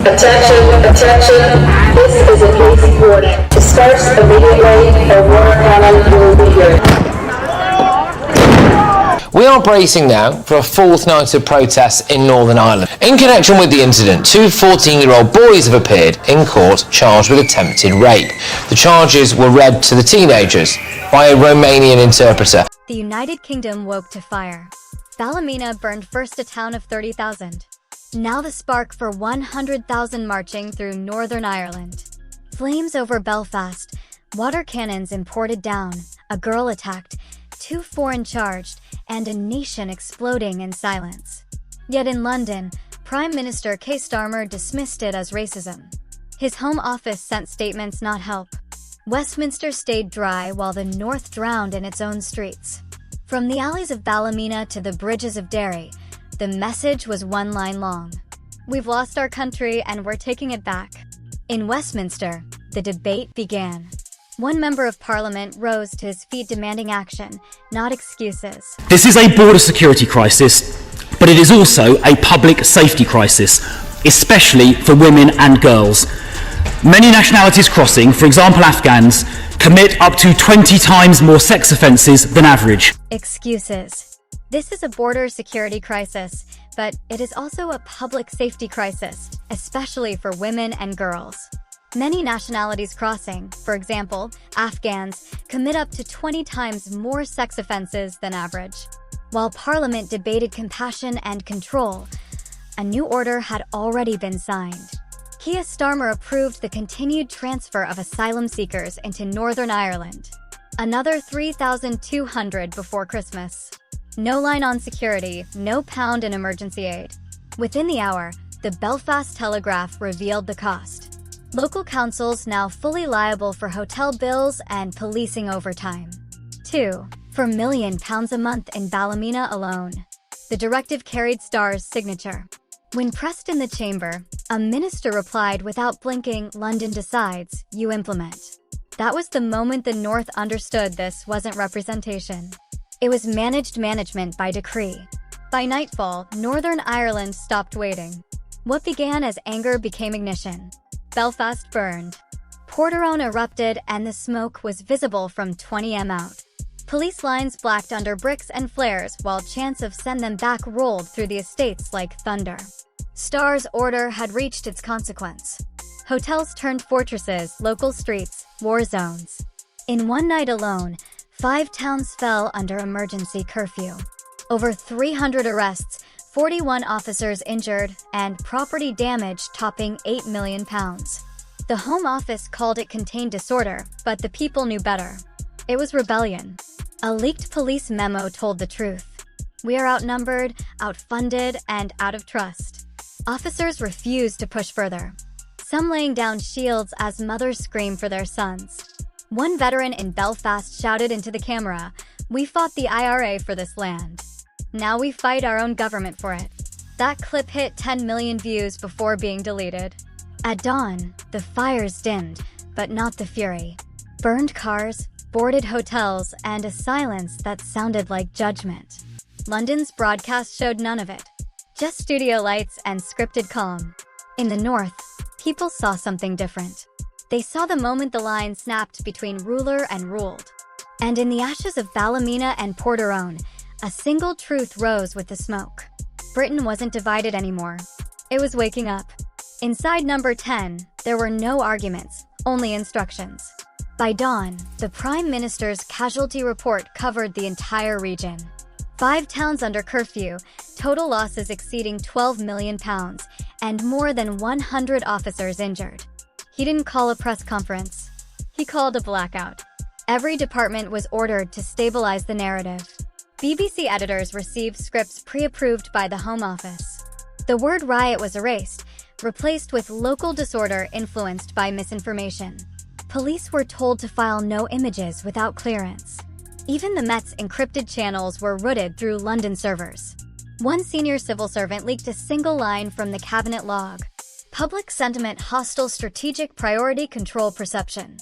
Attention, attention, this is a brief warning. Disperse immediately or water cannon will be here. We are bracing now for a fourth night of protests in Northern Ireland. In connection with the incident, two 14-year-old boys have appeared in court charged with attempted rape. The charges were read to the teenagers by a Romanian interpreter. The United Kingdom woke to fire. Ballymena burned first a town of 30,000. Now the spark for 100,000 marching through Northern Ireland. Flames over Belfast, water cannons imported down, a girl attacked, two foreign charged, and a nation exploding in silence. Yet in London, Prime Minister Keir Starmer dismissed it as racism. His Home Office sent statements not help. Westminster stayed dry while the North drowned in its own streets. From the alleys of Ballymena to the bridges of Derry, the message was one line long. We've lost our country and we're taking it back. In Westminster, the debate began. One member of Parliament rose to his feet demanding action, not excuses. This is a border security crisis, but it is also a public safety crisis, especially for women and girls. Many nationalities crossing, for example Afghans, commit up to 20 times more sex offences than average. Excuses. This is a border security crisis, but it is also a public safety crisis, especially for women and girls. Many nationalities crossing, for example, Afghans, commit up to 20 times more sex offenses than average. While Parliament debated compassion and control, a new order had already been signed. Keir Starmer approved the continued transfer of asylum seekers into Northern Ireland. Another 3,200 before Christmas. No line on security, no pound in emergency aid. Within the hour, the Belfast Telegraph revealed the cost. Local councils now fully liable for hotel bills and policing overtime. 4 million pounds a month in Ballymena alone. The directive carried Starr's signature. When pressed in the chamber, a minister replied without blinking, "London decides, you implement." That was the moment the North understood this wasn't representation. It was managed management by decree. By nightfall, Northern Ireland stopped waiting. What began as anger became ignition. Belfast burned. Porterone erupted and the smoke was visible from 20 m out. Police lines blacked under bricks and flares while chants of "send them back" rolled through the estates like thunder. Starr's order had reached its consequence. Hotels turned fortresses, local streets, war zones. In one night alone, 5 towns fell under emergency curfew. Over 300 arrests, 41 officers injured, and property damage topping £8 million. The Home Office called it contained disorder, but the people knew better. It was rebellion. A leaked police memo told the truth. We are outnumbered, outfunded, and out of trust. Officers refused to push further. Some laying down shields as mothers scream for their sons. One veteran in Belfast shouted into the camera, "We fought the IRA for this land. Now we fight our own government for it." That clip hit 10 million views before being deleted. At dawn, the fires dimmed, but not the fury. Burned cars, boarded hotels, and a silence that sounded like judgment. London's broadcast showed none of it. Just studio lights and scripted calm. In the North, people saw something different. They saw the moment the line snapped between ruler and ruled. And in the ashes of Ballymena and Porterone, a single truth rose with the smoke. Britain wasn't divided anymore. It was waking up. Inside number 10, there were no arguments, only instructions. By dawn, the Prime Minister's casualty report covered the entire region. 5 towns under curfew, total losses exceeding £12 million, and more than 100 officers injured. He didn't call a press conference. He called a blackout. Every department was ordered to stabilize the narrative. BBC editors received scripts pre-approved by the Home Office. The word riot was erased, replaced with local disorder influenced by misinformation. Police were told to file no images without clearance. Even the Met's encrypted channels were routed through London servers. One senior civil servant leaked a single line from the cabinet log. Public sentiment hostile strategic priority control perception.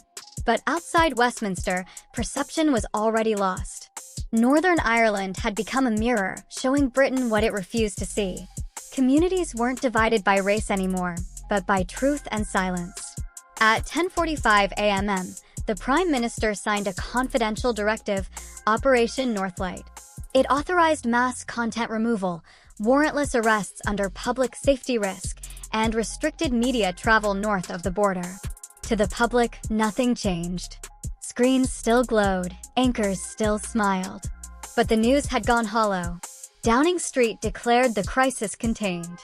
But outside Westminster, perception was already lost. Northern Ireland had become a mirror, showing Britain what it refused to see. Communities weren't divided by race anymore, but by truth and silence. At 10:45 a.m., the Prime Minister signed a confidential directive, Operation Northlight. It authorized mass content removal, warrantless arrests under public safety risk, and restricted media travel north of the border. To the public, nothing changed. Screens still glowed, anchors still smiled. But the news had gone hollow. Downing Street declared the crisis contained.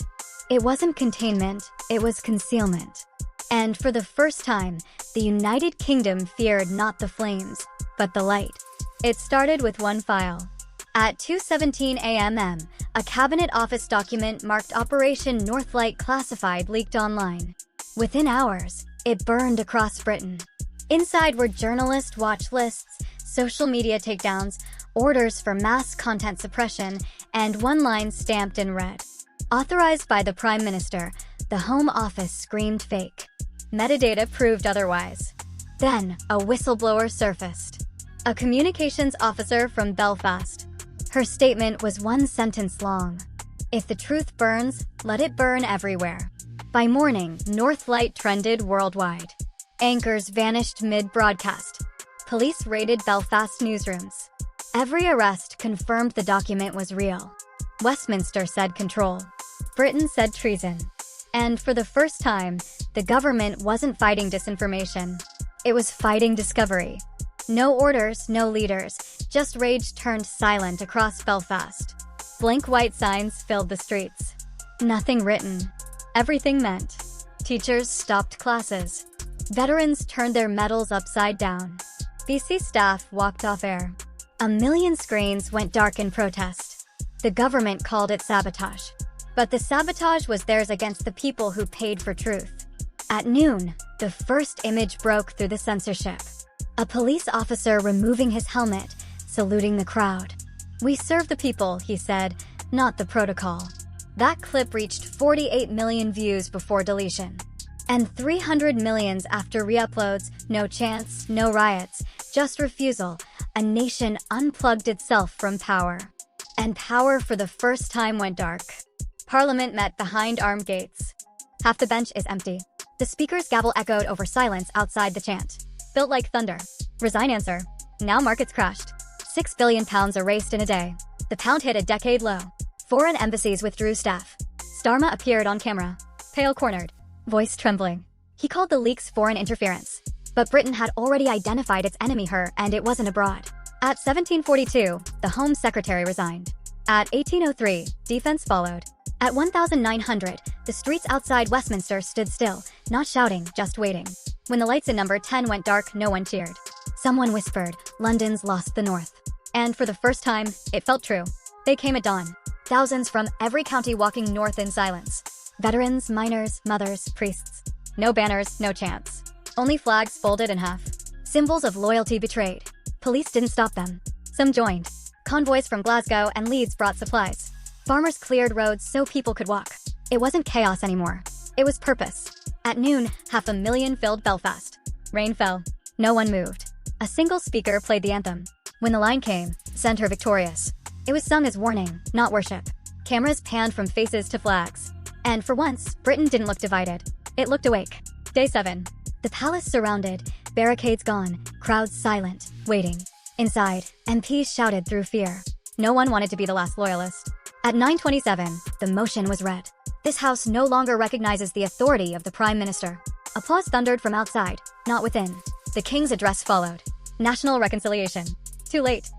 It wasn't containment, it was concealment. And for the first time, the United Kingdom feared not the flames, but the light. It started with one file. At 2:17 a.m., a Cabinet Office document marked Operation Northlight Classified leaked online. Within hours, it burned across Britain. Inside were journalist watch lists, social media takedowns, orders for mass content suppression, and one line stamped in red. Authorized by the Prime Minister, the Home Office screamed fake. Metadata proved otherwise. Then, a whistleblower surfaced. A communications officer from Belfast. Her statement was one sentence long. If the truth burns, let it burn everywhere. By morning, Northlight trended worldwide. Anchors vanished mid-broadcast. Police raided Belfast newsrooms. Every arrest confirmed the document was real. Westminster said control. Britain said treason. And for the first time, the government wasn't fighting disinformation. It was fighting discovery. No orders, no leaders, just rage turned silent across Belfast. Blank white signs filled the streets. Nothing written. Everything meant. Teachers stopped classes. Veterans turned their medals upside down. BC staff walked off air. 1 million screens went dark in protest. The government called it sabotage. But the sabotage was theirs against the people who paid for truth. At noon, the first image broke through the censorship. A police officer removing his helmet, saluting the crowd. "We serve the people," he said, "not the protocol." That clip reached 48 million views before deletion. And 300 millions after re-uploads, no chants, no riots, just refusal. A nation unplugged itself from power. And power for the first time went dark. Parliament met behind armed gates. Half the bench is empty. The speaker's gavel echoed over silence outside the chant. Built like thunder. Resign answer. Now markets crashed. £6 billion erased in a day. The pound hit a decade low. Foreign embassies withdrew staff. Starmer appeared on camera. Pale cornered. Voice trembling. He called the leaks foreign interference. But Britain had already identified its enemy her, and it wasn't abroad. At 1742, the Home Secretary resigned. At 1803, defense followed. At 1900, the streets outside Westminster stood still, not shouting, just waiting. When the lights in number 10 went dark, no one cheered. Someone whispered, "London's lost the north." And for the first time, it felt true. They came at dawn. Thousands from every county walking north in silence. Veterans, miners, mothers, priests. No banners, no chants. Only flags folded in half. Symbols of loyalty betrayed. Police didn't stop them. Some joined. Convoys from Glasgow and Leeds brought supplies. Farmers cleared roads so people could walk. It wasn't chaos anymore. It was purpose. At noon, 500,000 filled Belfast. Rain fell. No one moved. A single speaker played the anthem. When the line came, "Send her victorious." It was sung as warning, not worship. Cameras panned from faces to flags. And for once, Britain didn't look divided. It looked awake. Day 7. The palace surrounded, barricades gone, crowds silent, waiting. Inside, MPs shouted through fear. No one wanted to be the last loyalist. At 9:27, the motion was read. This house no longer recognizes the authority of the Prime Minister. Applause thundered from outside, not within. The King's address followed. National reconciliation. Too late.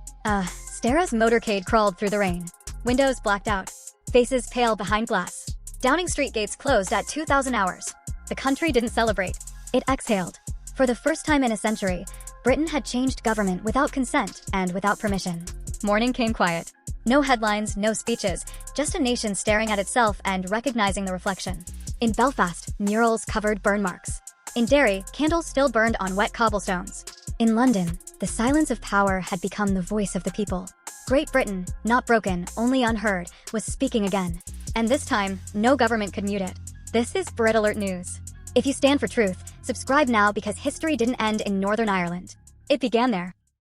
Stara's motorcade crawled through the rain. Windows blacked out. Faces pale behind glass. Downing Street gates closed at 2000 hours. The country didn't celebrate. It exhaled. For the first time in a century, Britain had changed government without consent and without permission. Morning came quiet. No headlines, no speeches, just a nation staring at itself and recognizing the reflection. In Belfast, murals covered burn marks. In Derry, candles still burned on wet cobblestones. In London, the silence of power had become the voice of the people. Great Britain, not broken, only unheard, was speaking again. And this time, no government could mute it. This is Brit Alert News. If you stand for truth, subscribe now because history didn't end in Northern Ireland. It began there.